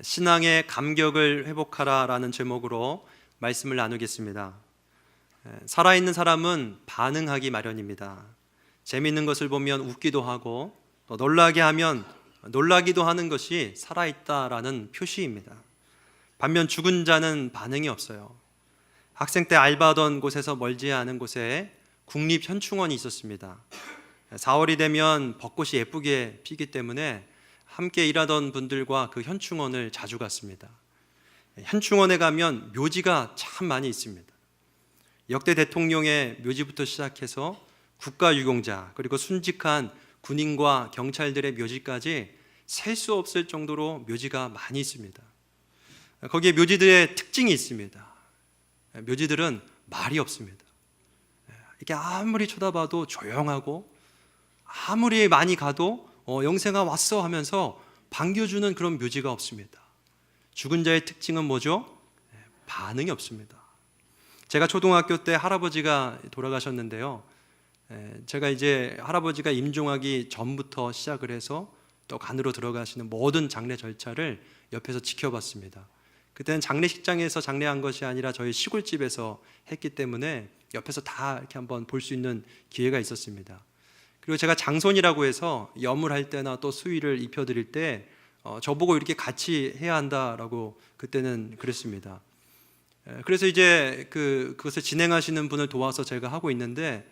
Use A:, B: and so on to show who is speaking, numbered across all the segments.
A: 신앙의 감격을 회복하라라는 제목으로 말씀을 나누겠습니다. 살아있는 사람은 반응하기 마련입니다. 재미있는 것을 보면 웃기도 하고 또 놀라게 하면 놀라기도 하는 것이 살아있다라는 표시입니다. 반면 죽은 자는 반응이 없어요. 학생 때 알바하던 곳에서 멀지 않은 곳에 국립현충원이 있었습니다. 4월이 되면 벚꽃이 예쁘게 피기 때문에 함께 일하던 분들과 그 현충원을 자주 갔습니다. 현충원에 가면 묘지가 참 많이 있습니다. 역대 대통령의 묘지부터 시작해서 국가유공자 그리고 순직한 군인과 경찰들의 묘지까지 셀 수 없을 정도로 묘지가 많이 있습니다. 거기에 묘지들의 특징이 있습니다. 묘지들은 말이 없습니다. 이게 아무리 쳐다봐도 조용하고 아무리 많이 가도 영생아 왔어 하면서 반겨주는 그런 묘지가 없습니다. 죽은 자의 특징은 뭐죠? 반응이 없습니다. 제가 초등학교 때 할아버지가 돌아가셨는데요, 제가 이제 할아버지가 임종하기 전부터 시작을 해서 또 간으로 들어가시는 모든 장례 절차를 옆에서 지켜봤습니다. 그때는 장례식장에서 장례한 것이 아니라 저희 시골집에서 했기 때문에 옆에서 다 이렇게 한번 볼 수 있는 기회가 있었습니다. 그리고 제가 장손이라고 해서 염을 때나 또 수의를 입혀드릴 때 저보고 이렇게 같이 해야 한다라고 그때는 그랬습니다. 그래서 이제 그것을 진행하시는 분을 도와서 제가 하고 있는데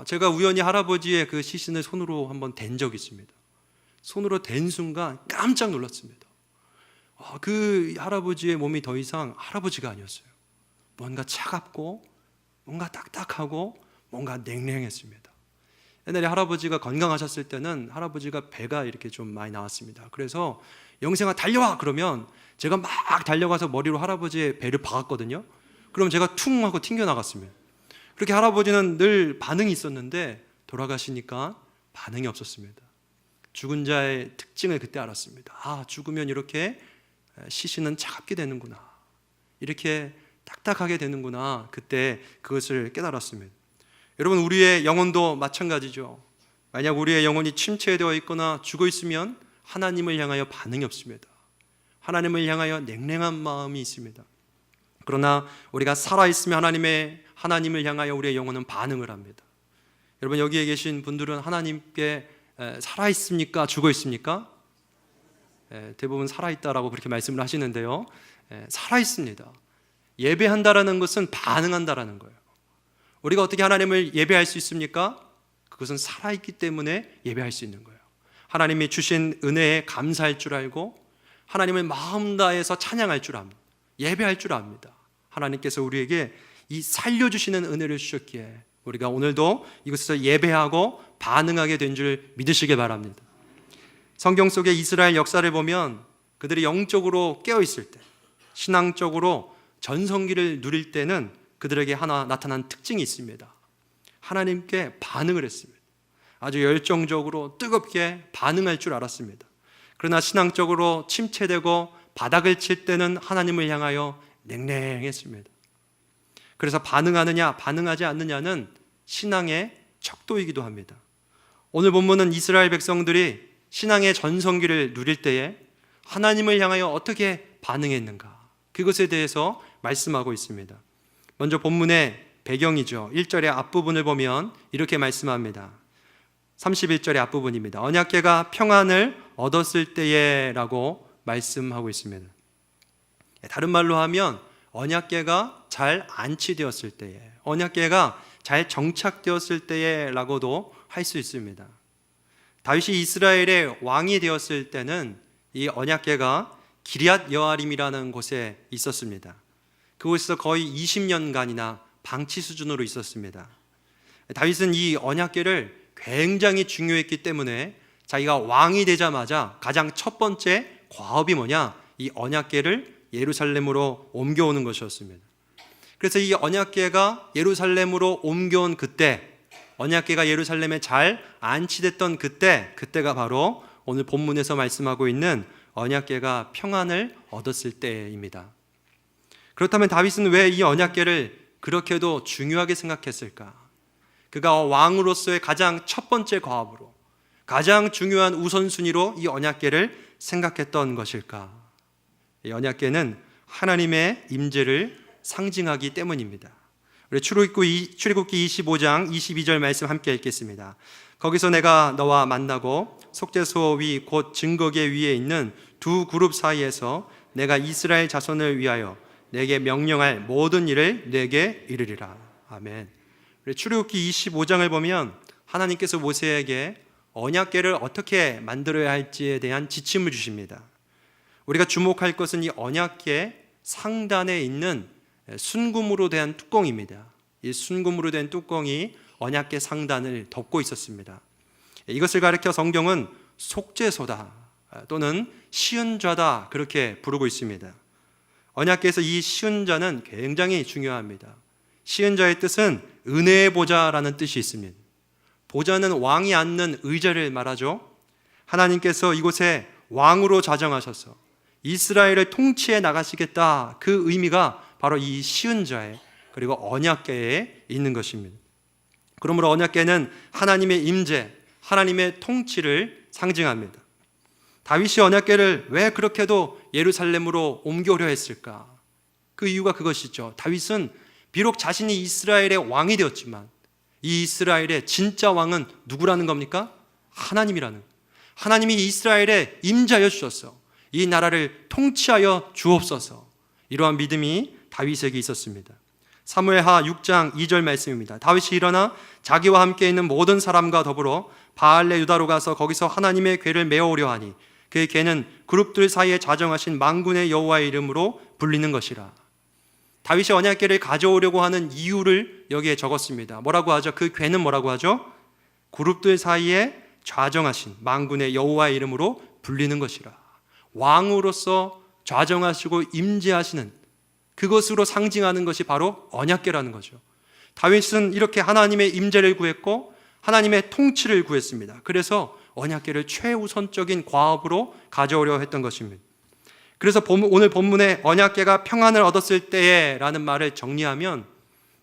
A: 제가 우연히 할아버지의 그 시신을 손으로 한번 댄 적이 있습니다. 손으로 댄 순간 깜짝 놀랐습니다. 그 할아버지의 몸이 더 이상 할아버지가 아니었어요. 뭔가 차갑고 뭔가 딱딱하고 뭔가 냉랭했습니다. 옛날에 할아버지가 건강하셨을 때는 할아버지가 배가 이렇게 좀 많이 나왔습니다. 그래서 영생아 달려와 그러면 제가 막 달려가서 머리로 할아버지의 배를 박았거든요. 그럼 제가 퉁 하고 튕겨 나갔습니다. 그렇게 할아버지는 늘 반응이 있었는데 돌아가시니까 반응이 없었습니다. 죽은 자의 특징을 그때 알았습니다. 죽으면 이렇게 시신은 차갑게 되는구나, 이렇게 딱딱하게 되는구나, 그때 그것을 깨달았습니다. 여러분, 우리의 영혼도 마찬가지죠. 만약 우리의 영혼이 침체되어 있거나 죽어 있으면 하나님을 향하여 반응이 없습니다. 하나님을 향하여 냉랭한 마음이 있습니다. 그러나 우리가 살아있으면 하나님을 향하여 우리의 영혼은 반응을 합니다. 여러분, 여기에 계신 분들은 하나님께 살아있습니까? 죽어 있습니까? 대부분 살아있다라고 그렇게 말씀을 하시는데요, 살아있습니다. 예배한다라는 것은 반응한다라는 거예요. 우리가 어떻게 하나님을 예배할 수 있습니까? 그것은 살아있기 때문에 예배할 수 있는 거예요. 하나님이 주신 은혜에 감사할 줄 알고 하나님을 마음 다해서 찬양할 줄 압니다. 예배할 줄 압니다. 하나님께서 우리에게 이 살려주시는 은혜를 주셨기에 우리가 오늘도 이곳에서 예배하고 반응하게 된 줄 믿으시길 바랍니다. 성경 속의 이스라엘 역사를 보면 그들이 영적으로 깨어있을 때, 신앙적으로 전성기를 누릴 때는 그들에게 하나 나타난 특징이 있습니다. 하나님께 반응을 했습니다. 아주 열정적으로 뜨겁게 반응할 줄 알았습니다. 그러나 신앙적으로 침체되고 바닥을 칠 때는 하나님을 향하여 냉랭했습니다. 그래서 반응하느냐 반응하지 않느냐는 신앙의 척도이기도 합니다. 오늘 본문은 이스라엘 백성들이 신앙의 전성기를 누릴 때에 하나님을 향하여 어떻게 반응했는가, 그것에 대해서 말씀하고 있습니다. 먼저 본문의 배경이죠. 1절의 앞부분을 보면 이렇게 말씀합니다. 31절의 앞부분입니다. 언약궤가 평안을 얻었을 때에 라고 말씀하고 있습니다. 다른 말로 하면 언약궤가 잘 안치되었을 때에, 언약궤가 잘 정착되었을 때에 라고도 할 수 있습니다. 다윗이 이스라엘의 왕이 되었을 때는 이 언약궤가 기럇 여아림이라는 곳에 있었습니다. 그곳에서 거의 20년간이나 방치 수준으로 있었습니다. 다윗은 이 언약궤를 굉장히 중요했기 때문에 자기가 왕이 되자마자 가장 첫 번째 과업이 뭐냐, 이 언약궤를 예루살렘으로 옮겨오는 것이었습니다. 그래서 이 언약궤가 예루살렘으로 옮겨온 그때, 언약궤가 예루살렘에 잘 안치됐던 그때가 바로 오늘 본문에서 말씀하고 있는 언약궤가 평안을 얻었을 때입니다. 그렇다면 다윗은 왜 이 언약궤를 그렇게도 중요하게 생각했을까? 그가 왕으로서의 가장 첫 번째 과업으로, 가장 중요한 우선순위로 이 언약궤를 생각했던 것일까? 이 언약궤는 하나님의 임재를 상징하기 때문입니다. 우리 출애굽기 25장 22절 말씀 함께 읽겠습니다. 거기서 내가 너와 만나고 속죄소 위 곧 증거궤 위에 있는 두 그룹 사이에서 내가 이스라엘 자손을 위하여 내게 명령할 모든 일을 내게 이르리라. 아멘. 우리 출애굽기 25장을 보면 하나님께서 모세에게 언약궤를 어떻게 만들어야 할지에 대한 지침을 주십니다. 우리가 주목할 것은 이 언약궤 상단에 있는 순금으로 된 뚜껑입니다. 이 순금으로 된 뚜껑이 언약궤 상단을 덮고 있었습니다. 이것을 가리켜 성경은 속죄소다 또는 시은좌다 그렇게 부르고 있습니다. 언약궤에서 이 시은좌는 굉장히 중요합니다. 시은좌의 뜻은 은혜의 보좌라는 뜻이 있습니다. 보좌는 왕이 앉는 의자를 말하죠. 하나님께서 이곳에 왕으로 좌정하셔서 이스라엘을 통치해 나가시겠다, 그 의미가 바로 이 시은좌에 그리고 언약궤에 있는 것입니다. 그러므로 언약궤는 하나님의 임재, 하나님의 통치를 상징합니다. 다윗이 언약궤를 왜 그렇게도 예루살렘으로 옮겨오려 했을까? 그 이유가 그것이죠. 다윗은 비록 자신이 이스라엘의 왕이 되었지만 이 이스라엘의 진짜 왕은 누구라는 겁니까? 하나님이라는, 하나님이 이스라엘에 임재하여 주셨어. 이 나라를 통치하여 주옵소서. 이러한 믿음이 다윗에게 있었습니다. 사무엘하 6장 2절 말씀입니다. 다윗이 일어나 자기와 함께 있는 모든 사람과 더불어 바알레 유다로 가서 거기서 하나님의 궤를 메어오려 하니 그 궤는 그룹들 사이에 좌정하신 만군의 여호와의 이름으로 불리는 것이라. 다윗이 언약궤를 가져오려고 하는 이유를 여기에 적었습니다. 뭐라고 하죠? 그 궤는 뭐라고 하죠? 그룹들 사이에 좌정하신 만군의 여호와의 이름으로 불리는 것이라. 왕으로서 좌정하시고 임재하시는 그것으로 상징하는 것이 바로 언약궤라는 거죠. 다윗은 이렇게 하나님의 임재를 구했고 하나님의 통치를 구했습니다. 그래서 언약궤를 최우선적인 과업으로 가져오려 했던 것입니다. 그래서 오늘 본문에 언약궤가 평안을 얻었을 때에 라는 말을 정리하면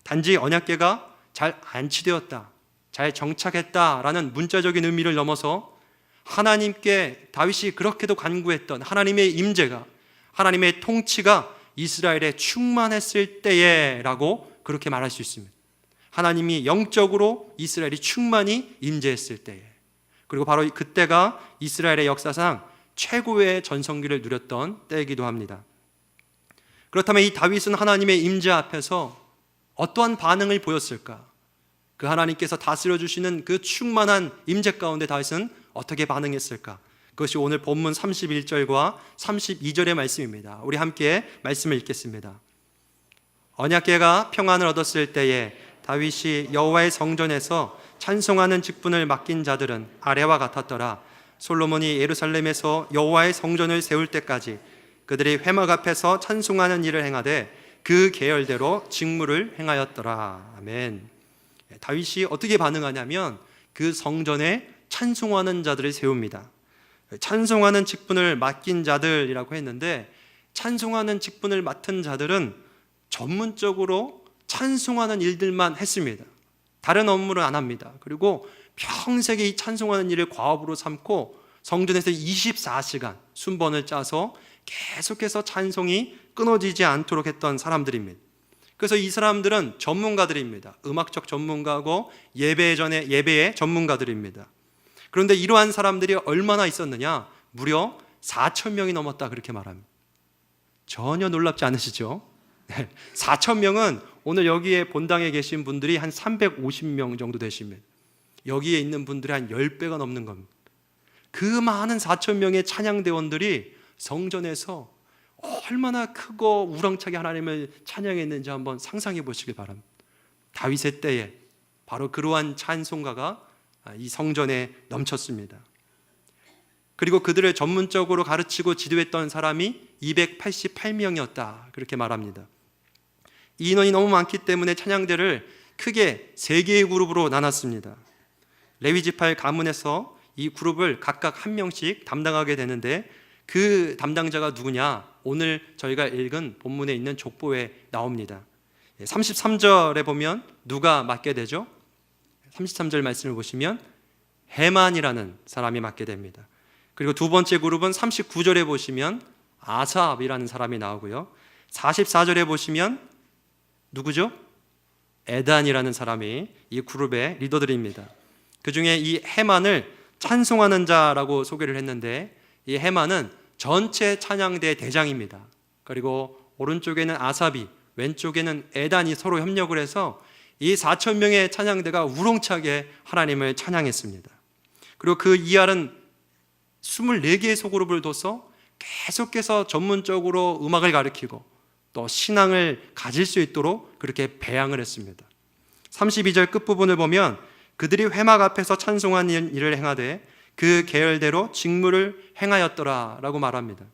A: 단지 언약궤가 잘 안치되었다, 잘 정착했다라는 문자적인 의미를 넘어서 하나님께 다윗이 그렇게도 간구했던 하나님의 임재가, 하나님의 통치가 이스라엘에 충만했을 때에 라고 그렇게 말할 수 있습니다. 하나님이 영적으로 이스라엘이 충만히 임재했을 때에, 그리고 바로 그때가 이스라엘의 역사상 최고의 전성기를 누렸던 때이기도 합니다. 그렇다면 이 다윗은 하나님의 임재 앞에서 어떠한 반응을 보였을까? 그 하나님께서 다스려 주시는 그 충만한 임재 가운데 다윗은 어떻게 반응했을까? 그것이 오늘 본문 31절과 32절의 말씀입니다. 우리 함께 말씀을 읽겠습니다. 언약궤가 평안을 얻었을 때에 다윗이 여호와의 성전에서 찬송하는 직분을 맡긴 자들은 아래와 같았더라. 솔로몬이 예루살렘에서 여호와의 성전을 세울 때까지 그들이 회막 앞에서 찬송하는 일을 행하되 그 계열대로 직무를 행하였더라. 아멘. 다윗이 어떻게 반응하냐면 그 성전에 찬송하는 자들을 세웁니다. 찬송하는 직분을 맡긴 자들이라고 했는데, 찬송하는 직분을 맡은 자들은 전문적으로 찬송하는 일들만 했습니다. 다른 업무를 안 합니다. 그리고 평생에 이 찬송하는 일을 과업으로 삼고 성전에서 24시간 순번을 짜서 계속해서 찬송이 끊어지지 않도록 했던 사람들입니다. 그래서 이 사람들은 전문가들입니다. 음악적 전문가고 예배의 전문가들입니다. 그런데 이러한 사람들이 얼마나 있었느냐? 무려 4,000명이 넘었다 그렇게 말합니다. 전혀 놀랍지 않으시죠? 4,000명은 오늘 여기에 본당에 계신 분들이 한 350명 정도 되십니다. 여기에 있는 분들이 한 10배가 넘는 겁니다. 그 많은 4,000명의 찬양대원들이 성전에서 얼마나 크고 우렁차게 하나님을 찬양했는지 한번 상상해 보시길 바랍니다. 다윗의 때에 바로 그러한 찬송가가 이 성전에 넘쳤습니다. 그리고 그들을 전문적으로 가르치고 지도했던 사람이 288명이었다 그렇게 말합니다. 이 인원이 너무 많기 때문에 찬양대를 크게 3개의 그룹으로 나눴습니다. 레위지파의 가문에서 이 그룹을 각각 한 명씩 담당하게 되는데, 그 담당자가 누구냐? 오늘 저희가 읽은 본문에 있는 족보에 나옵니다. 33절에 보면 누가 맡게 되죠? 33절 말씀을 보시면 헤만이라는 사람이 맡게 됩니다. 그리고 두 번째 그룹은 39절에 보시면 아삽이라는 사람이 나오고요. 44절에 보시면 누구죠? 에단이라는 사람이 이 그룹의 리더들입니다. 그 중에 이 헤만을 찬송하는 자라고 소개를 했는데, 이 헤만은 전체 찬양대 대장입니다. 그리고 오른쪽에는 아삽이, 왼쪽에는 에단이 서로 협력을 해서 이 4,000명의 찬양대가 우렁차게 하나님을 찬양했습니다. 그리고 그 이알은 24개의 소그룹을 둬서 계속해서 전문적으로 음악을 가르치고 또 신앙을 가질 수 있도록 그렇게 배양을 했습니다. 32절 끝부분을 보면 그들이 회막 앞에서 찬송한 일을 행하되 그 계열대로 직무를 행하였더라 라고 말합니다.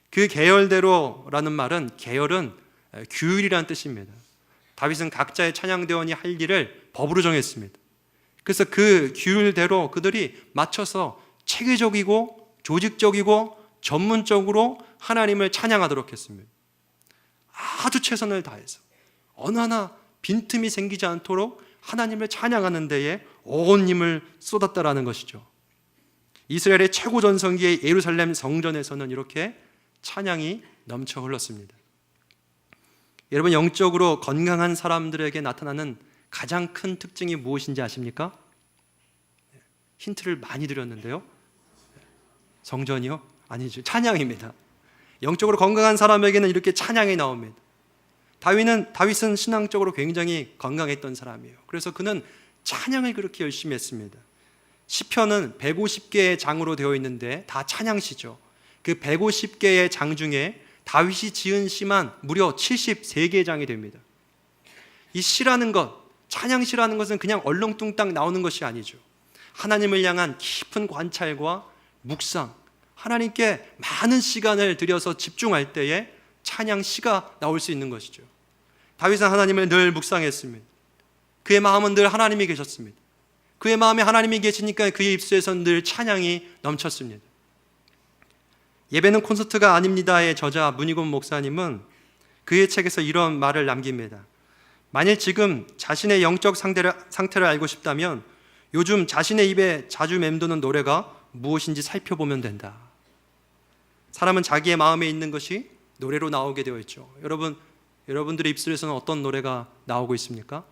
A: 그 계열대로라는 말은, 계열은 규율이라는 뜻입니다. 다윗은 각자의 찬양대원이 할 일을 법으로 정했습니다. 그래서 그 규율대로 그들이 맞춰서 체계적이고 조직적이고 전문적으로 하나님을 찬양하도록 했습니다. 아주 최선을 다해서 어느 하나 빈틈이 생기지 않도록 하나님을 찬양하는 데에 온 힘을 쏟았다라는 것이죠. 이스라엘의 최고 전성기의 예루살렘 성전에서는 이렇게 찬양이 넘쳐 흘렀습니다. 여러분, 영적으로 건강한 사람들에게 나타나는 가장 큰 특징이 무엇인지 아십니까? 힌트를 많이 드렸는데요. 성전이요? 아니죠. 찬양입니다. 영적으로 건강한 사람에게는 이렇게 찬양이 나옵니다. 다윗은 신앙적으로 굉장히 건강했던 사람이에요. 그래서 그는 찬양을 그렇게 열심히 했습니다. 시편은 150개의 장으로 되어 있는데 다 찬양시죠. 그 150개의 장 중에 다윗이 지은 시만 무려 73개의 장이 됩니다. 이 시라는 것, 찬양시라는 것은 그냥 얼렁뚱땅 나오는 것이 아니죠. 하나님을 향한 깊은 관찰과 묵상, 하나님께 많은 시간을 들여서 집중할 때에 찬양시가 나올 수 있는 것이죠. 다윗은 하나님을 늘 묵상했습니다. 그의 마음은 늘 하나님이 계셨습니다. 그의 마음에 하나님이 계시니까 그의 입술에서는 늘 찬양이 넘쳤습니다. 예배는 콘서트가 아닙니다의 저자 문희곤 목사님은 그의 책에서 이런 말을 남깁니다. 만일 지금 자신의 영적 상태를 알고 싶다면 요즘 자신의 입에 자주 맴도는 노래가 무엇인지 살펴보면 된다. 사람은 자기의 마음에 있는 것이 노래로 나오게 되어 있죠. 여러분들의 입술에서는 어떤 노래가 나오고 있습니까?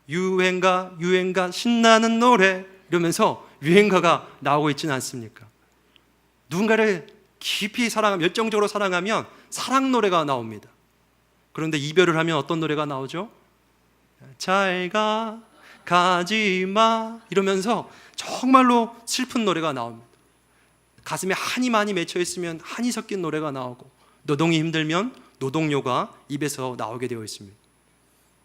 A: 유행가 신나는 노래 이러면서 유행가가 나오고 있지는 않습니까? 누군가를 깊이 사랑하면, 열정적으로 사랑하면 사랑 노래가 나옵니다. 그런데 이별을 하면 어떤 노래가 나오죠? 잘 가, 가지 마 이러면서 정말로 슬픈 노래가 나옵니다. 가슴에 한이 많이 맺혀 있으면 한이 섞인 노래가 나오고, 노동이 힘들면 노동요가 입에서 나오게 되어 있습니다.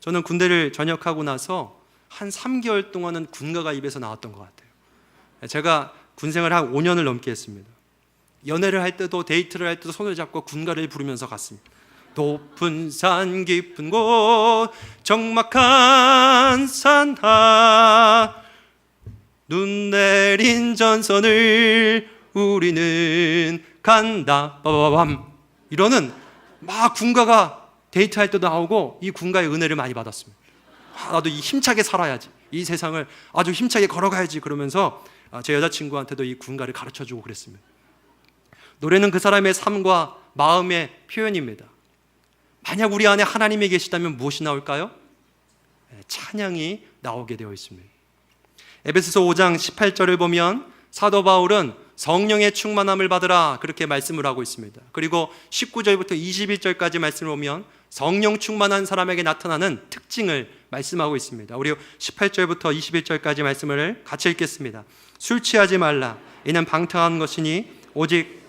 A: 저는 군대를 전역하고 나서 한 3개월 동안은 군가가 입에서 나왔던 것 같아요. 제가 군생활을 한 5년을 넘게 했습니다. 연애를 할 때도 데이트를 할 때도 손을 잡고 군가를 부르면서 갔습니다. 높은 산 깊은 곳 적막한 산하 눈 내린 전선을 우리는 간다 빠바밤 이러는 막 군가가 데이트할 때도 나오고, 이 군가의 은혜를 많이 받았습니다. 나도 이 힘차게 살아야지, 이 세상을 아주 힘차게 걸어가야지 그러면서 제 여자친구한테도 이 군가를 가르쳐주고 그랬습니다. 노래는 그 사람의 삶과 마음의 표현입니다. 만약 우리 안에 하나님이 계시다면 무엇이 나올까요? 찬양이 나오게 되어 있습니다. 에베소서 5장 18절을 보면 사도 바울은 성령의 충만함을 받으라 그렇게 말씀을 하고 있습니다. 그리고 19절부터 21절까지 말씀을 보면 성령 충만한 사람에게 나타나는 특징을 말씀하고 있습니다. 우리 18절부터 21절까지 말씀을 같이 읽겠습니다. 술 취하지 말라. 이는 방탕한 것이니 오직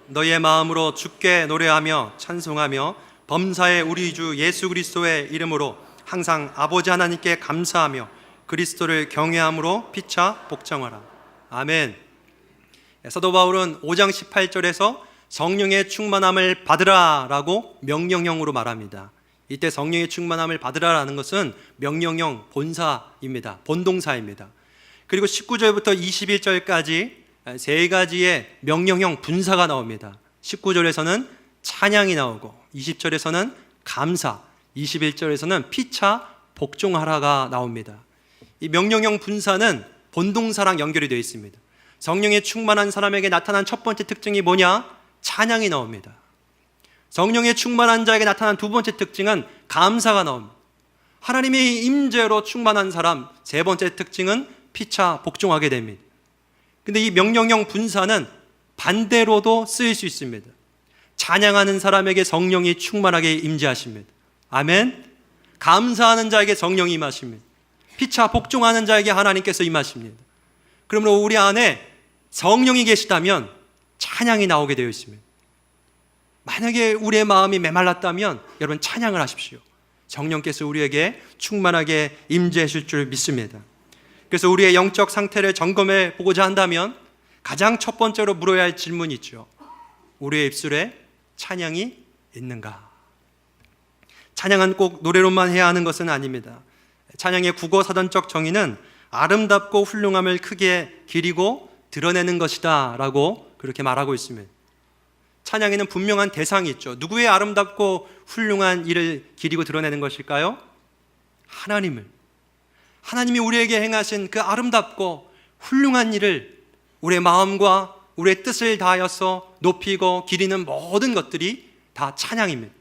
A: 너의 마음으로 주께 노래하며 찬송하며 범사의 우리 주 예수 그리스도의 이름으로 항상 아버지 하나님께 감사하며 그리스도를 경외함으로 피차 복종하라. 아멘. 사도 바울은 5장 18절에서 성령의 충만함을 받으라 라고 명령형으로 말합니다. 이때 성령의 충만함을 받으라라는 것은 명령형 본사입니다. 본동사입니다. 그리고 19절부터 21절까지 세 가지의 명령형 분사가 나옵니다. 19절에서는 찬양이 나오고, 20절에서는 감사, 21절에서는 피차 복종하라가 나옵니다. 이 명령형 분사는 본동사랑 연결이 되어 있습니다. 성령에 충만한 사람에게 나타난 첫 번째 특징이 뭐냐? 찬양이 나옵니다. 성령에 충만한 자에게 나타난 두 번째 특징은 감사가 나옵니다. 하나님의 임재로 충만한 사람, 세 번째 특징은 피차 복종하게 됩니다. 근데 이 명령형 분사는 반대로도 쓰일 수 있습니다. 찬양하는 사람에게 성령이 충만하게 임재하십니다. 아멘. 감사하는 자에게 성령이 임하십니다. 피차 복종하는 자에게 하나님께서 임하십니다. 그러므로 우리 안에 성령이 계시다면 찬양이 나오게 되어 있습니다. 만약에 우리의 마음이 메말랐다면 여러분 찬양을 하십시오. 성령께서 우리에게 충만하게 임재하실 줄 믿습니다. 그래서 우리의 영적 상태를 점검해 보고자 한다면 가장 첫 번째로 물어야 할 질문이 있죠. 우리의 입술에 찬양이 있는가? 찬양은 꼭 노래로만 해야 하는 것은 아닙니다. 찬양의 국어 사전적 정의는 아름답고 훌륭함을 크게 기리고 드러내는 것이다 라고 그렇게 말하고 있습니다. 찬양에는 분명한 대상이 있죠. 누구의 아름답고 훌륭한 일을 기리고 드러내는 것일까요? 하나님이 우리에게 행하신 그 아름답고 훌륭한 일을 우리의 마음과 우리의 뜻을 다하여서 높이고 기리는 모든 것들이 다 찬양입니다.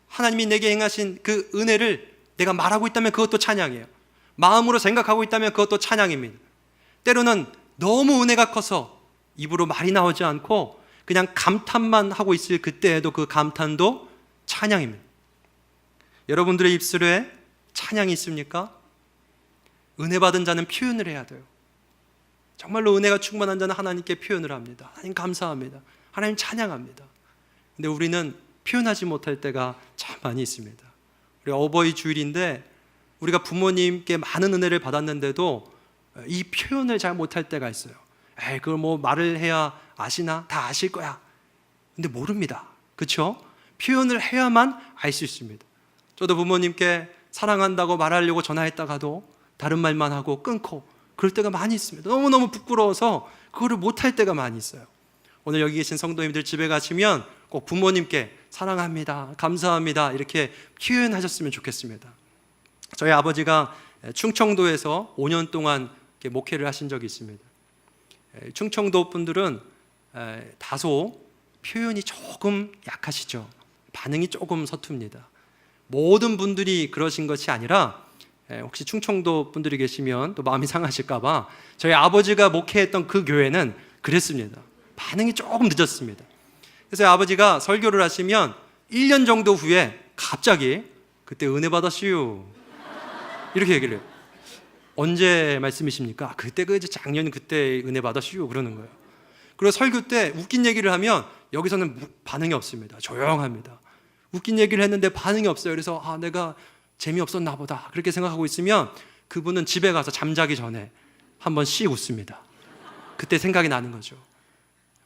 A: 하나님이 내게 행하신 그 은혜를 내가 말하고 있다면 그것도 찬양이에요. 마음으로 생각하고 있다면 그것도 찬양입니다. 때로는 너무 은혜가 커서 입으로 말이 나오지 않고 그냥 감탄만 하고 있을 그때에도 그 감탄도 찬양입니다. 여러분들의 입술에 찬양이 있습니까? 은혜 받은 자는 표현을 해야 돼요. 정말로 은혜가 충만한 자는 하나님께 표현을 합니다. 하나님 감사합니다. 하나님 찬양합니다. 근데 우리는 표현하지 못할 때가 참 많이 있습니다. 우리 어버이 주일인데 우리가 부모님께 많은 은혜를 받았는데도 이 표현을 잘 못할 때가 있어요. 그걸 뭐 말을 해야 아시나? 다 아실 거야. 근데 모릅니다. 그렇죠? 표현을 해야만 알 수 있습니다. 저도 부모님께 사랑한다고 말하려고 전화했다가도 다른 말만 하고 끊고 그럴 때가 많이 있습니다. 너무너무 부끄러워서 그거를 못할 때가 많이 있어요. 오늘 여기 계신 성도님들 집에 가시면 꼭 부모님께 사랑합니다, 감사합니다 이렇게 표현하셨으면 좋겠습니다. 저희 아버지가 충청도에서 5년 동안 목회를 하신 적이 있습니다. 충청도 분들은 다소 표현이 조금 약하시죠. 반응이 조금 서툽니다. 모든 분들이 그러신 것이 아니라 혹시 충청도 분들이 계시면 또 마음이 상하실까 봐 저희 아버지가 목회했던 그 교회는 그랬습니다. 반응이 조금 늦었습니다. 그래서 아버지가 설교를 하시면 1년 정도 후에 갑자기 그때 은혜 받았슈 이렇게 얘기를 해요. 언제 말씀이십니까? 그때 작년 그때 은혜 받았슈 그러는 거예요. 그리고 설교 때 웃긴 얘기를 하면 여기서는 반응이 없습니다. 조용합니다. 웃긴 얘기를 했는데 반응이 없어요. 그래서 내가 재미없었나 보다 그렇게 생각하고 있으면 그분은 집에 가서 잠자기 전에 한번 씩 웃습니다. 그때 생각이 나는 거죠.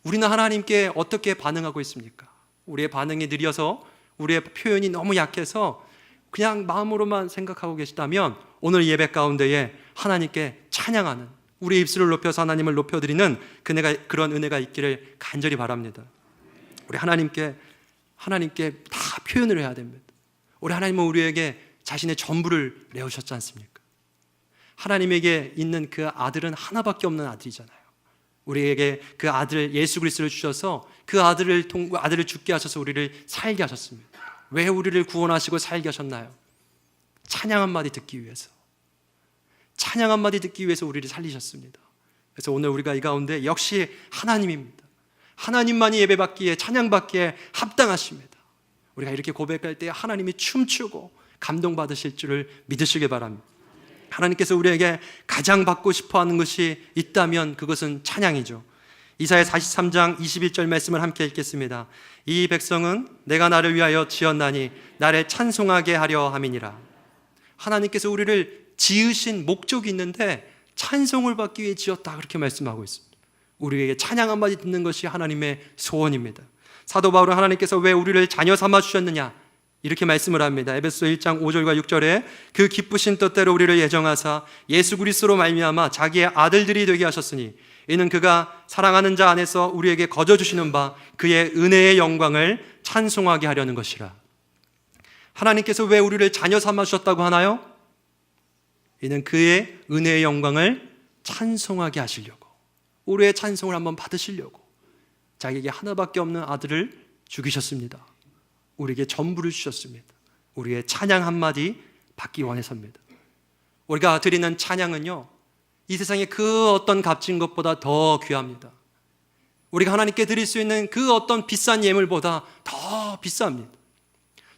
A: 우리는 하나님께 어떻게 반응하고 있습니까? 우리의 반응이 느려서 우리의 표현이 너무 약해서 그냥 마음으로만 생각하고 계시다면 오늘 예배 가운데에 하나님께 찬양하는 우리의 입술을 높여서 하나님을 높여드리는 그런 은혜가 있기를 간절히 바랍니다. 우리 하나님께 다 표현을 해야 됩니다. 우리 하나님은 우리에게 자신의 전부를 내어주셨지 않습니까? 하나님에게 있는 그 아들은 하나밖에 없는 아들이잖아요. 우리에게 그 아들 예수 그리스도를 주셔서 그 아들을 죽게 하셔서 우리를 살게 하셨습니다. 왜 우리를 구원하시고 살게 하셨나요? 찬양 한마디 듣기 위해서. 찬양 한마디 듣기 위해서 우리를 살리셨습니다. 그래서 오늘 우리가 이 가운데 역시 하나님입니다. 하나님만이 예배받기에 찬양받기에 합당하십니다. 우리가 이렇게 고백할 때 하나님이 춤추고 감동받으실 줄을 믿으시기 바랍니다. 하나님께서 우리에게 가장 받고 싶어하는 것이 있다면 그것은 찬양이죠. 이사야 43장 21절 말씀을 함께 읽겠습니다. 이 백성은 내가 나를 위하여 지었나니 나를 찬송하게 하려 함이니라. 하나님께서 우리를 지으신 목적이 있는데 찬송을 받기 위해 지었다 그렇게 말씀하고 있습니다. 우리에게 찬양 한마디 듣는 것이 하나님의 소원입니다. 사도 바울은 하나님께서 왜 우리를 자녀 삼아 주셨느냐 이렇게 말씀을 합니다. 에베소 1장 5절과 6절에 그 기쁘신 뜻대로 우리를 예정하사 예수 그리스도로 말미암아 자기의 아들들이 되게 하셨으니 이는 그가 사랑하는 자 안에서 우리에게 거저 주시는 바 그의 은혜의 영광을 찬송하게 하려는 것이라. 하나님께서 왜 우리를 자녀 삼아 주셨다고 하나요? 이는 그의 은혜의 영광을 찬송하게 하시려고, 우리의 찬송을 한번 받으시려고 자기에게 하나밖에 없는 아들을 죽이셨습니다. 우리에게 전부를 주셨습니다. 우리의 찬양 한마디 받기 원해서입니다. 우리가 드리는 찬양은요, 이 세상의 그 어떤 값진 것보다 더 귀합니다. 우리가 하나님께 드릴 수 있는 그 어떤 비싼 예물보다 더 비쌉니다.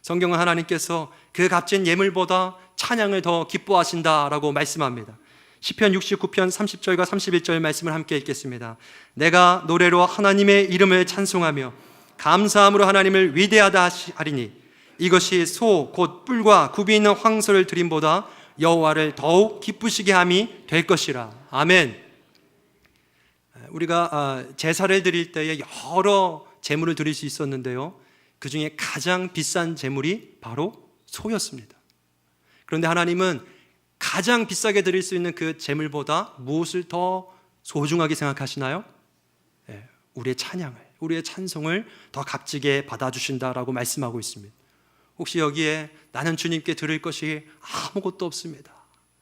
A: 성경은 하나님께서 그 값진 예물보다 찬양을 더 기뻐하신다라고 말씀합니다. 시편 69편 30절과 31절 말씀을 함께 읽겠습니다. 내가 노래로 하나님의 이름을 찬송하며 감사함으로 하나님을 위대하다 하리니 이것이 소 곧 뿔과 굽이 있는 황소를 드림보다 여호와를 더욱 기쁘시게 함이 될 것이라. 아멘. 우리가 제사를 드릴 때에 여러 제물을 드릴 수 있었는데요, 그 중에 가장 비싼 제물이 바로 소였습니다. 그런데 하나님은 가장 비싸게 드릴 수 있는 그 제물보다 무엇을 더 소중하게 생각하시나요? 우리의 찬양을, 우리의 찬송을 더 값지게 받아주신다라고 말씀하고 있습니다. 혹시 여기에 나는 주님께 드릴 것이 아무것도 없습니다,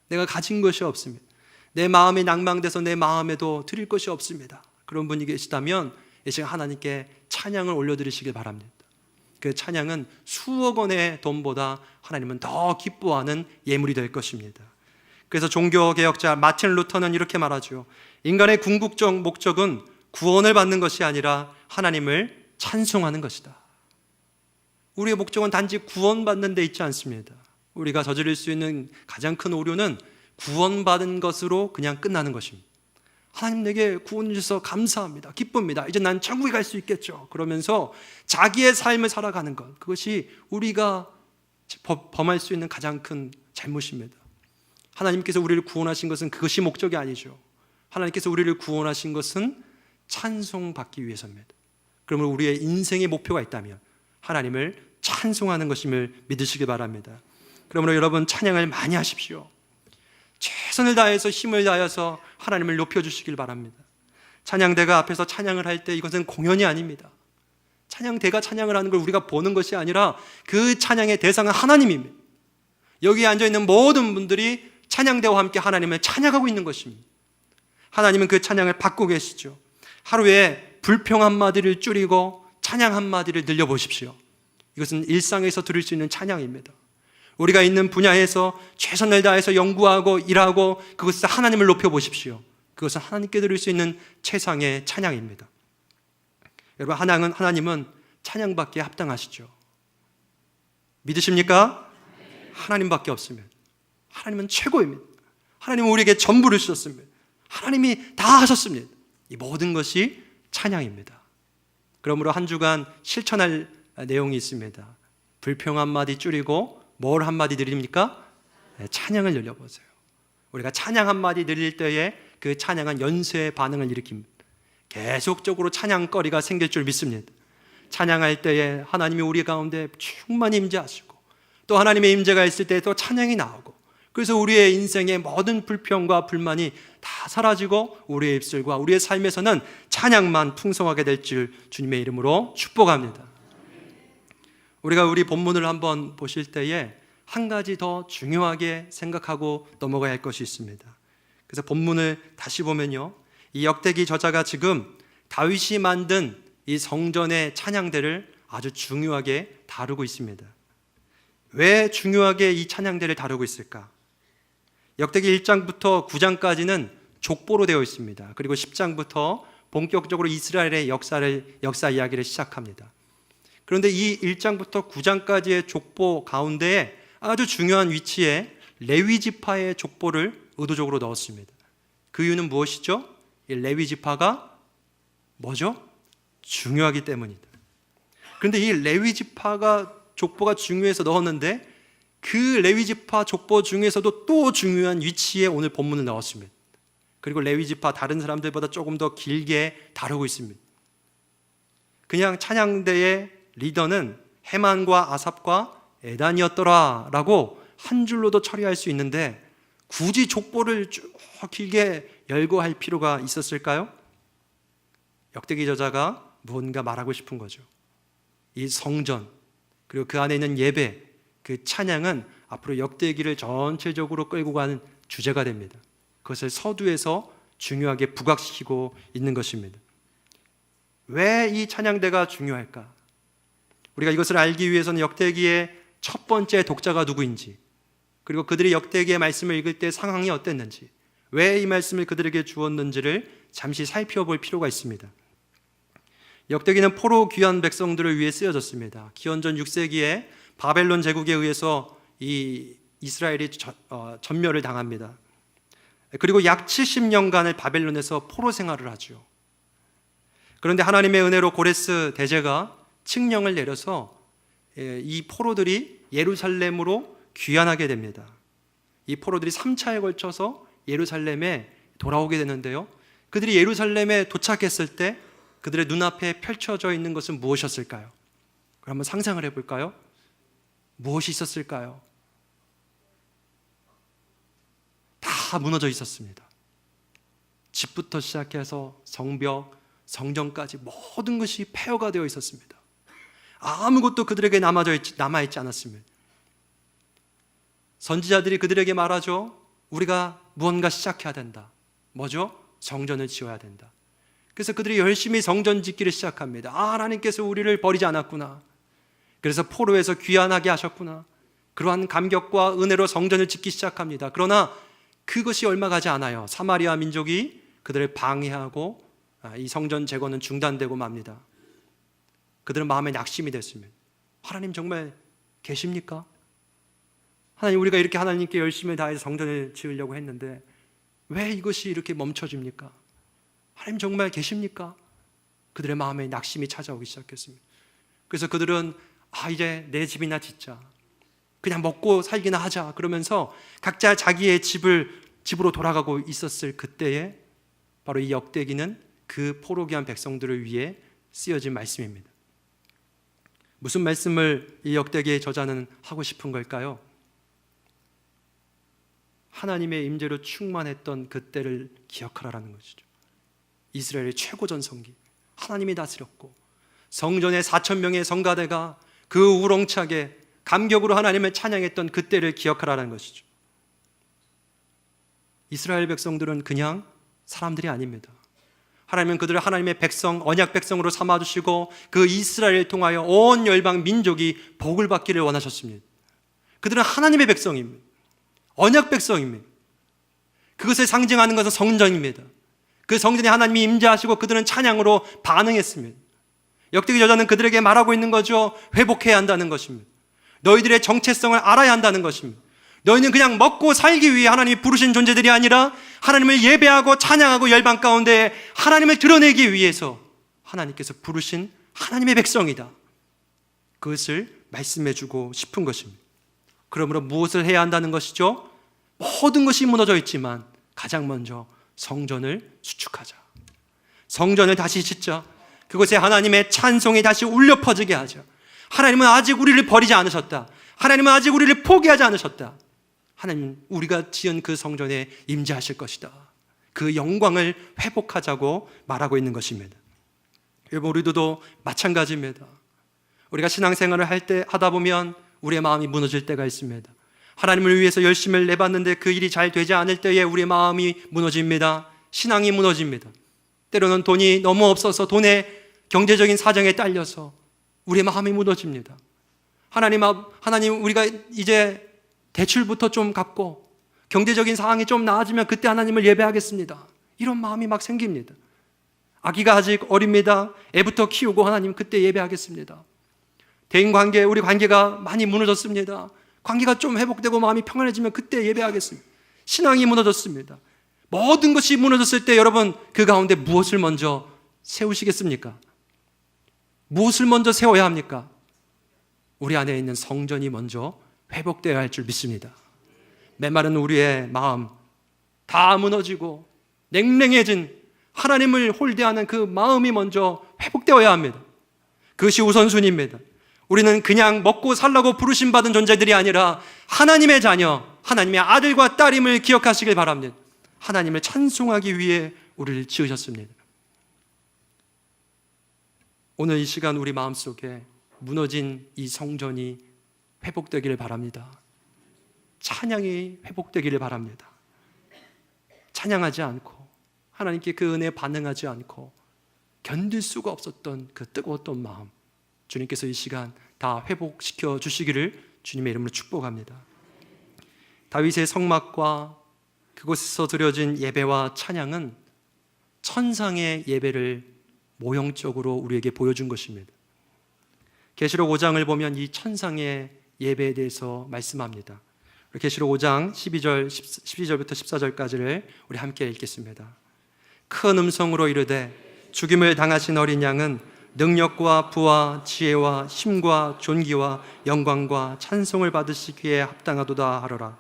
A: 내가 가진 것이 없습니다, 내 마음이 낭망돼서 내 마음에도 드릴 것이 없습니다, 그런 분이 계시다면 이 시간 하나님께 찬양을 올려드리시길 바랍니다. 그 찬양은 수억 원의 돈보다 하나님은 더 기뻐하는 예물이 될 것입니다. 그래서 종교개혁자 마틴 루터는 이렇게 말하죠. 인간의 궁극적 목적은 구원을 받는 것이 아니라 하나님을 찬송하는 것이다. 우리의 목적은 단지 구원받는 데 있지 않습니다. 우리가 저지를 수 있는 가장 큰 오류는 구원받은 것으로 그냥 끝나는 것입니다. 하나님 내게 구원 주셔서 감사합니다, 기쁩니다, 이제 난 천국에 갈 수 있겠죠, 그러면서 자기의 삶을 살아가는 것, 그것이 우리가 범할 수 있는 가장 큰 잘못입니다. 하나님께서 우리를 구원하신 것은 그것이 목적이 아니죠. 하나님께서 우리를 구원하신 것은 찬송받기 위해서입니다. 그러면 우리의 인생의 목표가 있다면 하나님을 찬송하는 것임을 믿으시기 바랍니다. 그러므로 여러분 찬양을 많이 하십시오. 최선을 다해서 힘을 다해서 하나님을 높여주시길 바랍니다. 찬양대가 앞에서 찬양을 할 때 이것은 공연이 아닙니다. 찬양대가 찬양을 하는 걸 우리가 보는 것이 아니라 그 찬양의 대상은 하나님입니다. 여기에 앉아있는 모든 분들이 찬양대와 함께 하나님을 찬양하고 있는 것입니다. 하나님은 그 찬양을 받고 계시죠. 하루에 불평 한마디를 줄이고 찬양 한마디를 늘려보십시오. 이것은 일상에서 들을 수 있는 찬양입니다. 우리가 있는 분야에서 최선을 다해서 연구하고 일하고 그것을 하나님을 높여보십시오. 그것은 하나님께 드릴 수 있는 최상의 찬양입니다. 여러분, 하나님은 찬양받기에 합당하시죠. 믿으십니까? 하나님밖에 없습니다. 하나님은 최고입니다. 하나님은 우리에게 전부를 주셨습니다. 하나님이 다 하셨습니다. 이 모든 것이 찬양입니다. 그러므로 한 주간 실천할 내용이 있습니다. 불평 한마디 줄이고 뭘 한마디 드립니까? 찬양을 늘려보세요. 우리가 찬양 한마디 늘릴 때에 그 찬양은 연쇄의 반응을 일으킵니다. 계속적으로 찬양거리가 생길 줄 믿습니다. 찬양할 때에 하나님이 우리 가운데 충만히 임재하시고 또 하나님의 임재가 있을 때 또 찬양이 나오고, 그래서 우리의 인생의 모든 불평과 불만이 다 사라지고 우리의 입술과 우리의 삶에서는 찬양만 풍성하게 될 줄 주님의 이름으로 축복합니다. 우리가 우리 본문을 한번 보실 때에 한 가지 더 중요하게 생각하고 넘어가야 할 것이 있습니다. 그래서 본문을 다시 보면요, 이 역대기 저자가 지금 다윗이 만든 이 성전의 찬양대를 아주 중요하게 다루고 있습니다. 왜 중요하게 이 찬양대를 다루고 있을까? 역대기 1장부터 9장까지는 족보로 되어 있습니다. 그리고 10장부터 본격적으로 이스라엘의 역사 이야기를 시작합니다. 그런데 이 1장부터 9장까지의 족보 가운데에 아주 중요한 위치에 레위 지파의 족보를 의도적으로 넣었습니다. 그 이유는 무엇이죠? 이 레위 지파가 뭐죠? 중요하기 때문이다. 그런데 이 레위 지파가 족보가 중요해서 넣었는데 그 레위 지파 족보 중에서도 또 중요한 위치에 오늘 본문을 넣었습니다. 그리고 레위 지파 다른 사람들보다 조금 더 길게 다루고 있습니다. 그냥 찬양대의 리더는 헤만과 아삽과 에단이었더라 라고 한 줄로도 처리할 수 있는데 굳이 족보를 쭉 길게 열고 할 필요가 있었을까요? 역대기 저자가 무언가 말하고 싶은 거죠. 이 성전 그리고 그 안에 있는 예배, 그 찬양은 앞으로 역대기를 전체적으로 끌고 가는 주제가 됩니다. 그것을 서두에서 중요하게 부각시키고 있는 것입니다. 왜 이 찬양대가 중요할까? 우리가 이것을 알기 위해서는 역대기의 첫 번째 독자가 누구인지, 그리고 그들이 역대기의 말씀을 읽을 때 상황이 어땠는지, 왜 이 말씀을 그들에게 주었는지를 잠시 살펴볼 필요가 있습니다. 역대기는 포로 귀한 백성들을 위해 쓰여졌습니다. 기원전 6세기에 바벨론 제국에 의해서 이 이스라엘이 전멸을 당합니다. 그리고 약 70년간을 바벨론에서 포로 생활을 하죠. 그런데 하나님의 은혜로 고레스 대제가 칙령을 내려서 이 포로들이 예루살렘으로 귀환하게 됩니다. 이 포로들이 3차에 걸쳐서 예루살렘에 돌아오게 되는데요, 그들이 예루살렘에 도착했을 때 그들의 눈앞에 펼쳐져 있는 것은 무엇이었을까요? 그럼 한번 상상을 해볼까요? 무엇이 있었을까요? 다 무너져 있었습니다. 집부터 시작해서 성벽, 성전까지 모든 것이 폐허가 되어 있었습니다. 아무것도 그들에게 남아있지 않았습니다. 선지자들이 그들에게 말하죠. 우리가 무언가 시작해야 된다. 뭐죠? 성전을 지어야 된다. 그래서 그들이 열심히 성전 짓기를 시작합니다. 하나님께서 우리를 버리지 않았구나. 그래서 포로에서 귀환하게 하셨구나. 그러한 감격과 은혜로 성전을 짓기 시작합니다. 그러나 그것이 얼마 가지 않아요. 사마리아 민족이 그들을 방해하고 이 성전 재건은 중단되고 맙니다. 그들은 마음에 낙심이 됐습니다. 하나님 정말 계십니까? 하나님, 우리가 이렇게 하나님께 열심히 다해서 성전을 지으려고 했는데 왜 이것이 이렇게 멈춰집니까? 하나님 정말 계십니까? 그들의 마음에 낙심이 찾아오기 시작했습니다. 그래서 그들은 이제 내 집이나 짓자, 그냥 먹고 살기나 하자, 그러면서 각자 자기의 집으로 돌아가고 있었을 그때에 바로 이 역대기는 그 포로 귀한 백성들을 위해 쓰여진 말씀입니다. 무슨 말씀을 이 역대기의 저자는 하고 싶은 걸까요? 하나님의 임재로 충만했던 그때를 기억하라는 것이죠. 이스라엘의 최고 전성기, 하나님이 다스렸고 성전에 4,000명의 성가대가 그 우렁차게 감격으로 하나님을 찬양했던 그때를 기억하라는 것이죠. 이스라엘 백성들은 그냥 사람들이 아닙니다. 하나님은 그들을 하나님의 백성, 언약 백성으로 삼아주시고 그 이스라엘을 통하여 온 열방 민족이 복을 받기를 원하셨습니다. 그들은 하나님의 백성입니다. 언약 백성입니다. 그것을 상징하는 것은 성전입니다. 그 성전에 하나님이 임재하시고 그들은 찬양으로 반응했습니다. 역대기 저자는 그들에게 말하고 있는 거죠. 회복해야 한다는 것입니다. 너희들의 정체성을 알아야 한다는 것입니다. 너희는 그냥 먹고 살기 위해 하나님이 부르신 존재들이 아니라 하나님을 예배하고 찬양하고 열방 가운데 하나님을 드러내기 위해서 하나님께서 부르신 하나님의 백성이다. 그것을 말씀해주고 싶은 것입니다. 그러므로 무엇을 해야 한다는 것이죠? 모든 것이 무너져 있지만 가장 먼저 성전을 수축하자. 성전을 다시 짓자. 그곳에 하나님의 찬송이 다시 울려 퍼지게 하자. 하나님은 아직 우리를 버리지 않으셨다. 하나님은 아직 우리를 포기하지 않으셨다. 하나님, 우리가 지은 그 성전에 임재하실 것이다. 그 영광을 회복하자고 말하고 있는 것입니다. 여러분, 우리도 마찬가지입니다. 우리가 신앙생활을 하다 보면 우리의 마음이 무너질 때가 있습니다. 하나님을 위해서 열심을 내봤는데 그 일이 잘 되지 않을 때에 우리의 마음이 무너집니다. 신앙이 무너집니다. 때로는 돈이 너무 없어서 돈의 경제적인 사정에 딸려서 우리의 마음이 무너집니다. 하나님, 우리가 이제 대출부터 좀 갚고 경제적인 상황이 좀 나아지면 그때 하나님을 예배하겠습니다. 이런 마음이 막 생깁니다. 아기가 아직 어립니다. 애부터 키우고 하나님 그때 예배하겠습니다. 대인관계, 우리 관계가 많이 무너졌습니다. 관계가 좀 회복되고 마음이 평안해지면 그때 예배하겠습니다. 신앙이 무너졌습니다. 모든 것이 무너졌을 때 여러분, 그 가운데 무엇을 먼저 세우시겠습니까? 무엇을 먼저 세워야 합니까? 우리 안에 있는 성전이 먼저 회복되어야 할 줄 믿습니다. 메마른 우리의 마음, 다 무너지고 냉랭해진 하나님을 홀대하는 그 마음이 먼저 회복되어야 합니다. 그것이 우선순위입니다. 우리는 그냥 먹고 살라고 부르심 받은 존재들이 아니라 하나님의 자녀, 하나님의 아들과 딸임을 기억하시길 바랍니다. 하나님을 찬송하기 위해 우리를 지으셨습니다. 오늘 이 시간 우리 마음속에 무너진 이 성전이 회복되기를 바랍니다. 찬양이 회복되기를 바랍니다. 찬양하지 않고 하나님께 그 은혜에 반응하지 않고 견딜 수가 없었던 그 뜨거웠던 마음, 주님께서 이 시간 다 회복시켜 주시기를 주님의 이름으로 축복합니다. 다윗의 성막과 그곳에서 드려진 예배와 찬양은 천상의 예배를 모형적으로 우리에게 보여준 것입니다. 계시록 5장을 보면 이 천상의 예배에 대해서 말씀합니다. 계시록 5장 12절부터 14절까지를 우리 함께 읽겠습니다. 큰 음성으로 이르되 죽임을 당하신 어린 양은 능력과 부와 지혜와 힘과 존귀와 영광과 찬송을 받으시기에 합당하도다 하더라.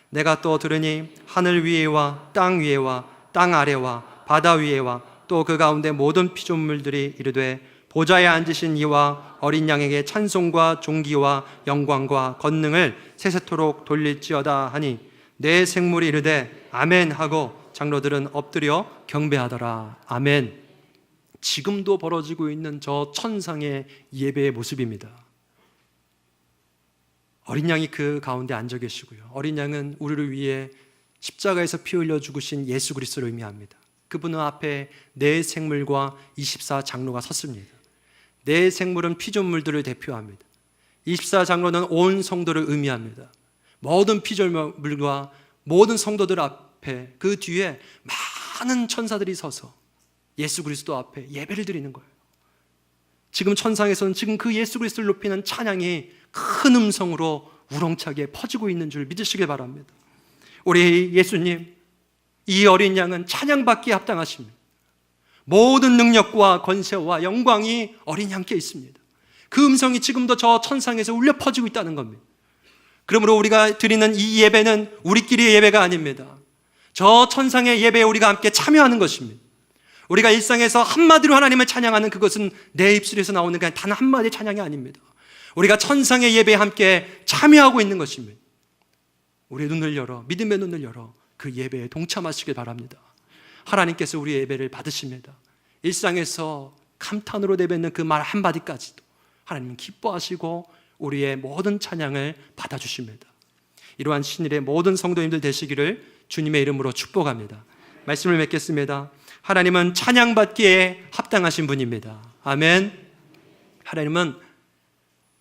A: 내가 또 들으니 하늘 위에와 땅 위에와 땅 아래와 바다 위에와 또 그 가운데 모든 피조물들이 이르되 보좌에 앉으신 이와 어린 양에게 찬송과 존귀와 영광과 권능을 세세토록 돌릴지어다 하니 내 생물이 이르되 아멘 하고 장로들은 엎드려 경배하더라. 아멘. 지금도 벌어지고 있는 저 천상의 예배의 모습입니다. 어린 양이 그 가운데 앉아 계시고요. 어린 양은 우리를 위해 십자가에서 피 흘려 죽으신 예수 그리스도를 의미합니다. 그분 앞에 네 생물과 24장로가 섰습니다. 네 생물은 피조물들을 대표합니다. 24장로는 온 성도를 의미합니다. 모든 피조물과 모든 성도들 앞에 그 뒤에 많은 천사들이 서서 예수 그리스도 앞에 예배를 드리는 거예요. 지금 천상에서는 지금 그 예수 그리스도를 높이는 찬양이 큰 음성으로 우렁차게 퍼지고 있는 줄 믿으시길 바랍니다. 우리 예수님, 이 어린 양은 찬양받기에 합당하십니다. 모든 능력과 권세와 영광이 어린 양께 있습니다. 그 음성이 지금도 저 천상에서 울려 퍼지고 있다는 겁니다. 그러므로 우리가 드리는 이 예배는 우리끼리의 예배가 아닙니다. 저 천상의 예배에 우리가 함께 참여하는 것입니다. 우리가 일상에서 한마디로 하나님을 찬양하는 그것은 내 입술에서 나오는 그냥 단 한마디의 찬양이 아닙니다. 우리가 천상의 예배에 함께 참여하고 있는 것입니다. 우리의 눈을 열어, 믿음의 눈을 열어 그 예배에 동참하시길 바랍니다. 하나님께서 우리의 예배를 받으십니다. 일상에서 감탄으로 내뱉는 그 말 한마디까지도 하나님은 기뻐하시고 우리의 모든 찬양을 받아주십니다. 이러한 신일의 모든 성도님들 되시기를 주님의 이름으로 축복합니다. 말씀을 맺겠습니다. 하나님은 찬양받기에 합당하신 분입니다. 아멘. 하나님은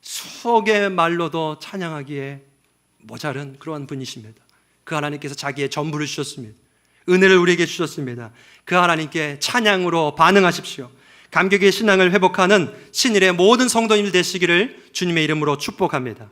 A: 수억의 말로도 찬양하기에 모자른 그러한 분이십니다. 그 하나님께서 자기의 전부를 주셨습니다. 은혜를 우리에게 주셨습니다. 그 하나님께 찬양으로 반응하십시오. 감격의 신앙을 회복하는 신일의 모든 성도님들 되시기를 주님의 이름으로 축복합니다.